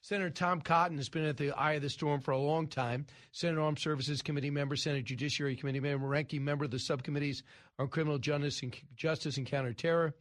Senator Tom Cotton has been at the eye of the storm for a long time. Senate Armed Services Committee member, Senate Judiciary Committee member, ranking member of the subcommittees on criminal justice and counterterror,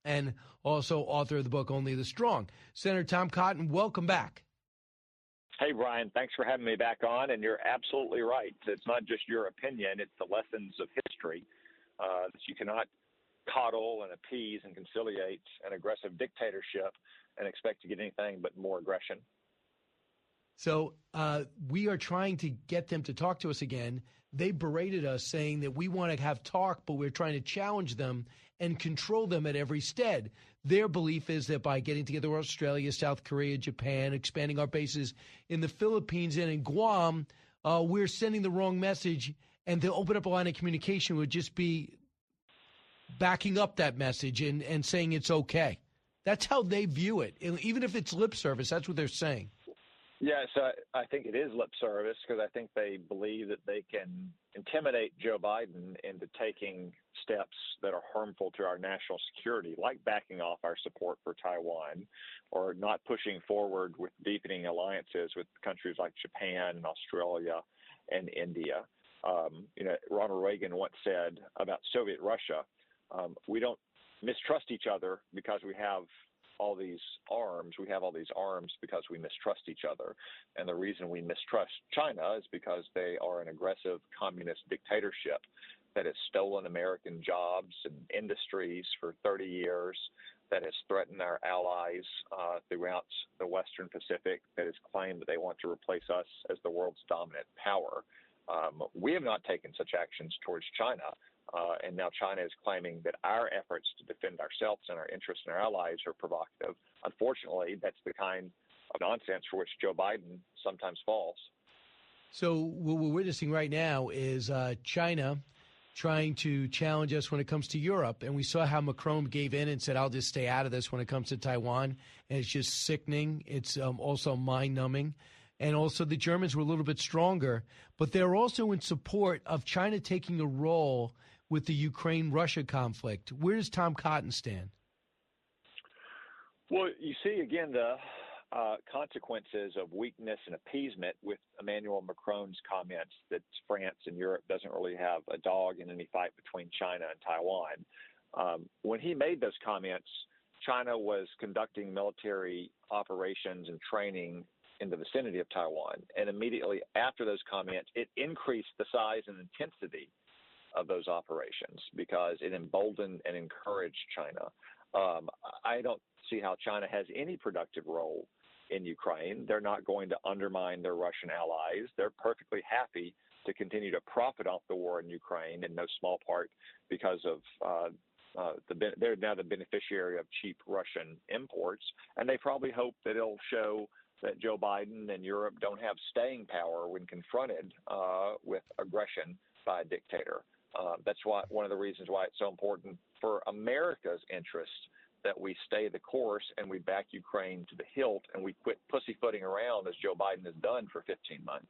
and also author of the book Only the Strong. Senator Tom Cotton, welcome back. Hey, Brian, thanks for having me back on. And you're absolutely right. It's not just your opinion. It's the lessons of history that you cannot coddle and appease and conciliate an aggressive dictatorship and expect to get anything but more aggression. So we are trying to get them to talk to us again. They berated us saying that we want to have talk, but we're trying to challenge them and control them at every stead. Their belief is that by getting together with Australia, South Korea, Japan, expanding our bases in the Philippines and in Guam, we're sending the wrong message, and to open up a line of communication would just be backing up that message and saying it's okay. That's how they view it. Even if it's lip service, that's what they're saying. Yes, I think it is lip service because I think they believe that they can intimidate Joe Biden into taking steps that are harmful to our national security, like backing off our support for Taiwan or not pushing forward with deepening alliances with countries like Japan and Australia and India. Ronald Reagan once said about Soviet Russia, we don't mistrust each other because we have all these arms. We have all these arms because we mistrust each other. And the reason we mistrust China is because they are an aggressive communist dictatorship that has stolen American jobs and industries for 30 years, that has threatened our allies throughout the Western Pacific, that has claimed that they want to replace us as the world's dominant power. We have not taken such actions towards China. And now China is claiming that our efforts to defend ourselves and our interests and our allies are provocative. Unfortunately, that's the kind of nonsense for which Joe Biden sometimes falls. So what we're witnessing right now is China trying to challenge us when it comes to Europe. And we saw how Macron gave in and said, I'll just stay out of this when it comes to Taiwan. And it's just sickening. It's also mind-numbing. And also the Germans were a little bit stronger. But they're also in support of China taking a role with the Ukraine-Russia conflict. Where does Tom Cotton stand? Well, you see, again, the consequences of weakness and appeasement with Emmanuel Macron's comments that France and Europe doesn't really have a dog in any fight between China and Taiwan. When he made those comments, China was conducting military operations and training in the vicinity of Taiwan. And immediately after those comments, it increased the size and intensity of those operations because it emboldened and encouraged China. I don't see how China has any productive role in Ukraine. They're not going to undermine their Russian allies. They're perfectly happy to continue to profit off the war in Ukraine, in no small part because of they're now the beneficiary of cheap Russian imports, and they probably hope that it'll show that Joe Biden and Europe don't have staying power when confronted with aggression by a dictator. That's one of the reasons why it's so important for America's interest that we stay the course and we back Ukraine to the hilt and we quit pussyfooting around as Joe Biden has done for 15 months.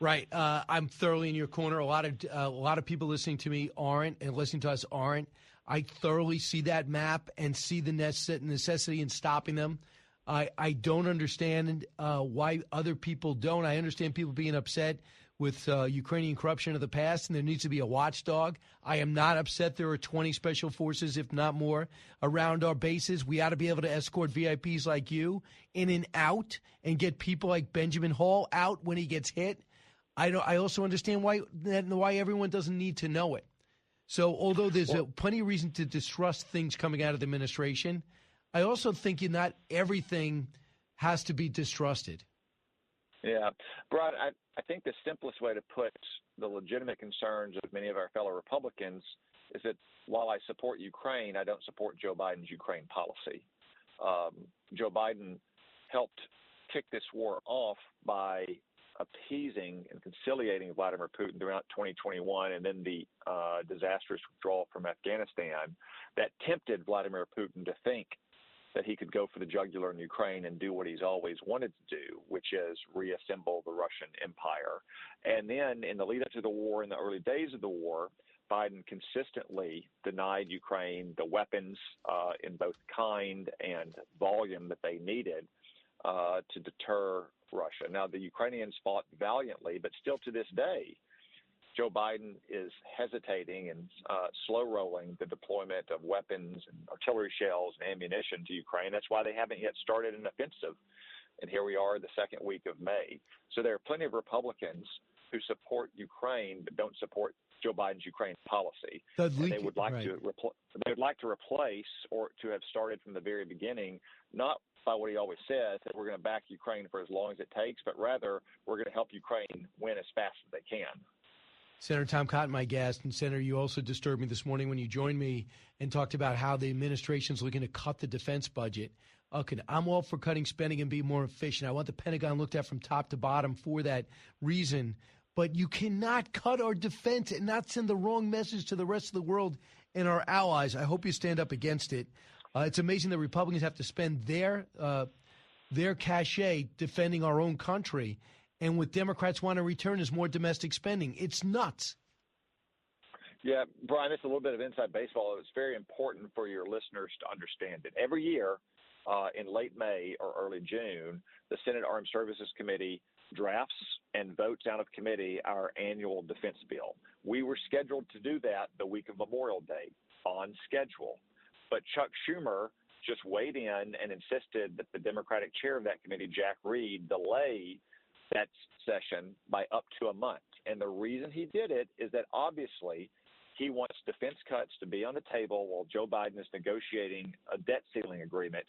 Right. I'm thoroughly in your corner. A lot of people listening to me aren't, and listening to us aren't. I thoroughly see that map and see the necessity in stopping them. I don't understand why other people don't. I understand people being upset with Ukrainian corruption of the past, and there needs to be a watchdog. I am not upset there are 20 special forces, if not more, around our bases. We ought to be able to escort VIPs like you in and out and get people like Benjamin Hall out when he gets hit. I also understand why everyone doesn't need to know it. So although there's plenty of reason to distrust things coming out of the administration, I also think not everything has to be distrusted. Yeah. Brian, I think the simplest way to put the legitimate concerns of many of our fellow Republicans is that while I support Ukraine, I don't support Joe Biden's Ukraine policy. Joe Biden helped kick this war off by appeasing and conciliating Vladimir Putin throughout 2021 and then the disastrous withdrawal from Afghanistan that tempted Vladimir Putin to think that he could go for the jugular in Ukraine and do what he's always wanted to do, which is reassemble the Russian empire. And then in the lead up to the war, in the early days of the war, Biden consistently denied Ukraine the weapons in both kind and volume that they needed to deter Russia. Now, the Ukrainians fought valiantly, but still to this day, Joe Biden is hesitating and slow-rolling the deployment of weapons and artillery shells and ammunition to Ukraine. That's why they haven't yet started an offensive. And here we are the second week of May. So there are plenty of Republicans who support Ukraine but don't support Joe Biden's Ukraine policy. And they would like to replace or to have started from the very beginning, not by what he always says, that we're going to back Ukraine for as long as it takes, but rather we're going to help Ukraine win as fast as they can. Senator Tom Cotton, my guest, and Senator, you also disturbed me this morning when you joined me and talked about how the administration's looking to cut the defense budget. Okay, I'm all for cutting spending and being more efficient. I want the Pentagon looked at from top to bottom for that reason. But you cannot cut our defense and not send the wrong message to the rest of the world and our allies. I hope you stand up against it. It's amazing that Republicans have to spend their cachet defending our own country. And what Democrats want to return is more domestic spending. It's nuts. Yeah, Brian, it's a little bit of inside baseball. It's very important for your listeners to understand it. Every year in late May or early June, the Senate Armed Services Committee drafts and votes out of committee our annual defense bill. We were scheduled to do that the week of Memorial Day on schedule. But Chuck Schumer just weighed in and insisted that the Democratic chair of that committee, Jack Reed, delay that session by up to a month. And the reason he did it is that obviously he wants defense cuts to be on the table while Joe Biden is negotiating a debt ceiling agreement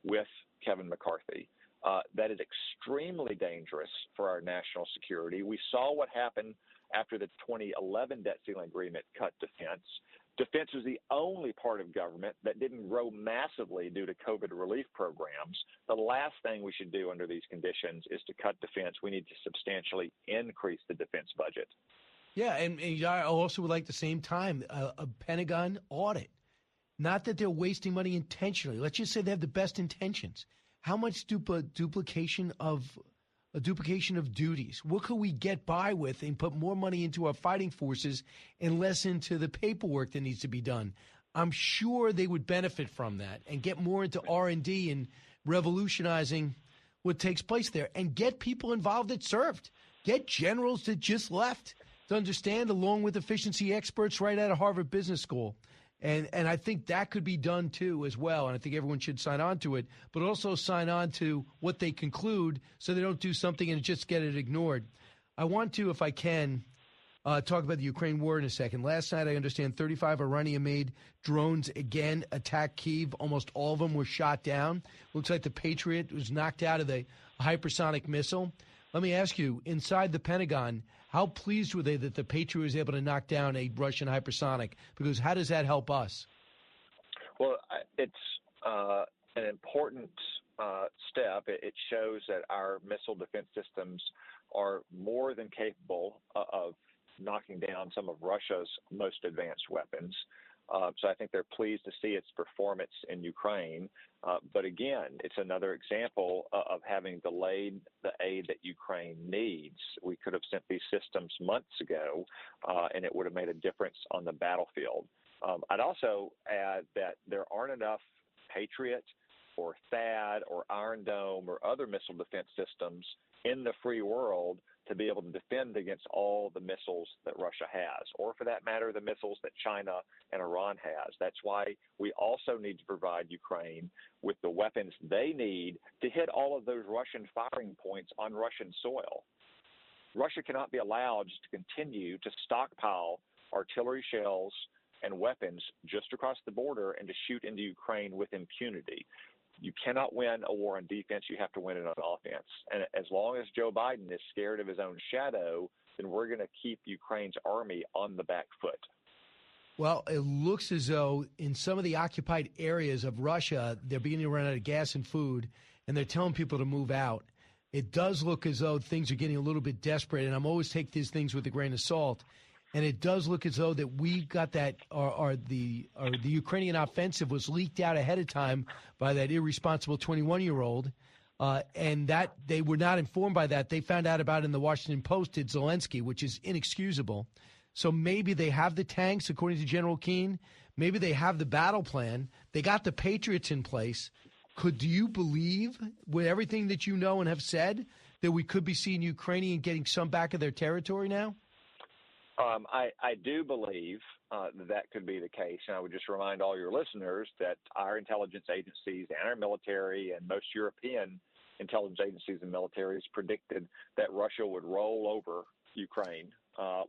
with Kevin McCarthy. That is extremely dangerous for our national security. We saw what happened after the 2011 debt ceiling agreement cut defense. Defense was the only part of government that didn't grow massively due to COVID relief programs. The last thing we should do under these conditions is to cut defense. We need to substantially increase the defense budget. Yeah, and I also would like at the same time a Pentagon audit. Not that they're wasting money intentionally. Let's just say they have the best intentions. How much duplication of duties? What could we get by with and put more money into our fighting forces and less into the paperwork that needs to be done? I'm sure they would benefit from that and get more into R&D and revolutionizing what takes place there and get people involved that served. Get generals that just left to understand, along with efficiency experts right out of Harvard Business School. And I think that could be done, too, as well. And I think everyone should sign on to it, but also sign on to what they conclude so they don't do something and just get it ignored. I want to, if I can, talk about the Ukraine war in a second. Last night, I understand 35 Iranian-made drones again attacked Kyiv. Almost all of them were shot down. Looks like the Patriot was knocked out of the hypersonic missile. Let me ask you, inside the Pentagon, how pleased were they that the Patriot was able to knock down a Russian hypersonic? Because how does that help us? Well, it's an important step. It shows that our missile defense systems are more than capable of knocking down some of Russia's most advanced weapons. So I think they're pleased to see its performance in Ukraine. But again, it's another example of having delayed the aid that Ukraine needs. We could have sent these systems months ago, and it would have made a difference on the battlefield. I'd also add that there aren't enough Patriot or THAAD or Iron Dome or other missile defense systems in the free world to be able to defend against all the missiles that Russia has, or for that matter, the missiles that China and Iran has. That's why we also need to provide Ukraine with the weapons they need to hit all of those Russian firing points on Russian soil. Russia cannot be allowed to continue to stockpile artillery shells and weapons just across the border and to shoot into Ukraine with impunity. You cannot win a war on defense. You have to win it on offense. And as long as Joe Biden is scared of his own shadow, then we're going to keep Ukraine's army on the back foot. Well, it looks as though in some of the occupied areas of Russia, they're beginning to run out of gas and food, and they're telling people to move out. It does look as though things are getting a little bit desperate, and I'm always take these things with a grain of salt. And it does look as though that we got that, or the Ukrainian offensive was leaked out ahead of time by that irresponsible 21-year-old, and that they were not informed by that. They found out about it in the Washington Post, did Zelensky, which is inexcusable. So maybe they have the tanks, according to General Keane. Maybe they have the battle plan. They got the Patriots in place. Do you believe, with everything that you know and have said, that we could be seeing Ukrainians getting some back of their territory now? I do believe that could be the case. And I would just remind all your listeners that our intelligence agencies and our military and most European intelligence agencies and militaries predicted that Russia would roll over Ukraine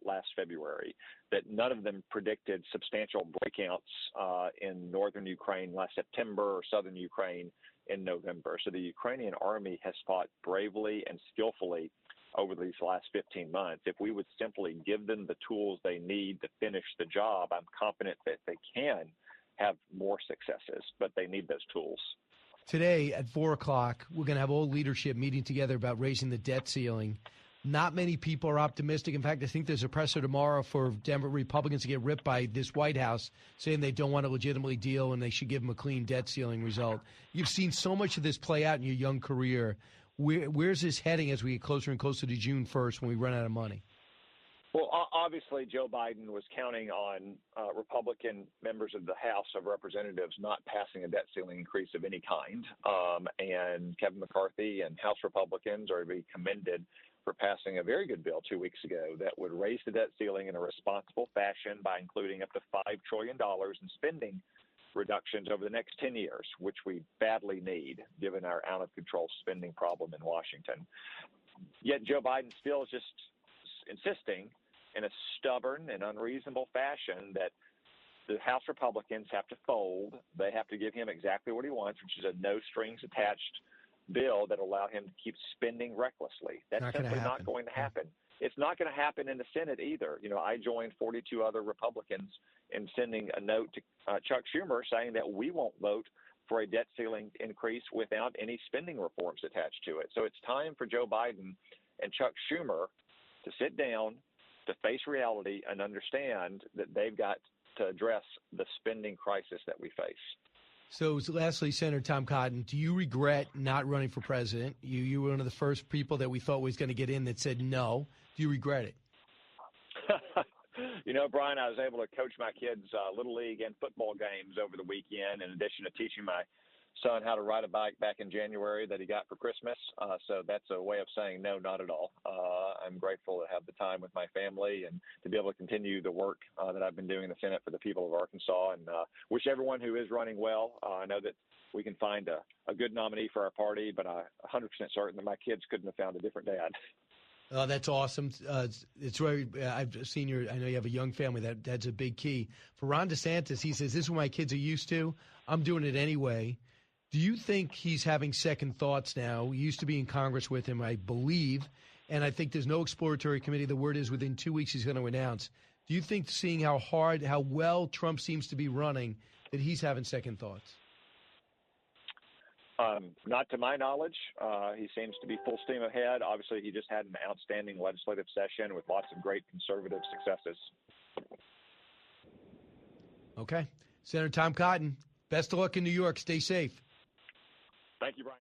last February, that none of them predicted substantial breakouts in northern Ukraine last September or southern Ukraine in November. So the Ukrainian army has fought bravely and skillfully over these last 15 months. If we would simply give them the tools they need to finish the job, I'm confident that they can have more successes, but they need those tools. Today at 4 o'clock, we're going to have all leadership meeting together about raising the debt ceiling. Not many people are optimistic. In fact, I think there's a presser tomorrow for Democrat Republicans to get ripped by this White House, saying they don't want to legitimately deal and they should give them a clean debt ceiling result. You've seen so much of this play out in your young career. Where's this heading as we get closer and closer to June 1st when we run out of money? Well, obviously, Joe Biden was counting on Republican members of the House of Representatives not passing a debt ceiling increase of any kind. And Kevin McCarthy and House Republicans are to be commended for passing a very good bill 2 weeks ago that would raise the debt ceiling in a responsible fashion by including up to $5 trillion in spending reductions over the next 10 years, which we badly need given our out-of-control spending problem in Washington. Yet Joe Biden still is just insisting in a stubborn and unreasonable fashion that the House Republicans have to fold. They have to give him exactly what he wants, which is a no-strings-attached bill that allow him to keep spending recklessly. That's simply not going to happen. It's not going to happen in the Senate either. You know, I joined 42 other Republicans in sending a note to Chuck Schumer saying that we won't vote for a debt ceiling increase without any spending reforms attached to it. So it's time for Joe Biden and Chuck Schumer to sit down, to face reality, and understand that they've got to address the spending crisis that we face. So lastly, Senator Tom Cotton, do you regret not running for president? You were one of the first people that we thought was going to get in that said no. Do you regret it? You know, Brian, I was able to coach my kids' Little League and football games over the weekend, in addition to teaching my son how to ride a bike back in January that he got for Christmas. So that's a way of saying no, not at all. I'm grateful to have the time with my family and to be able to continue the work that I've been doing in the Senate for the people of Arkansas, and wish everyone who is running well. I know that we can find a good nominee for our party, but I'm 100% certain that my kids couldn't have found a different dad. Oh, that's awesome. It's very. I've seen your. I know you have a young family. That's a big key. For Ron DeSantis, he says, "This is what my kids are used to. I'm doing it anyway." Do you think he's having second thoughts now? We used to be in Congress with him, I believe, and I think there's no exploratory committee. The word is within 2 weeks he's going to announce. Do you think, seeing how well Trump seems to be running, that he's having second thoughts? Not to my knowledge. He seems to be full steam ahead. Obviously, he just had an outstanding legislative session with lots of great conservative successes. Okay. Senator Tom Cotton, best of luck in New York. Stay safe. Thank you, Brian.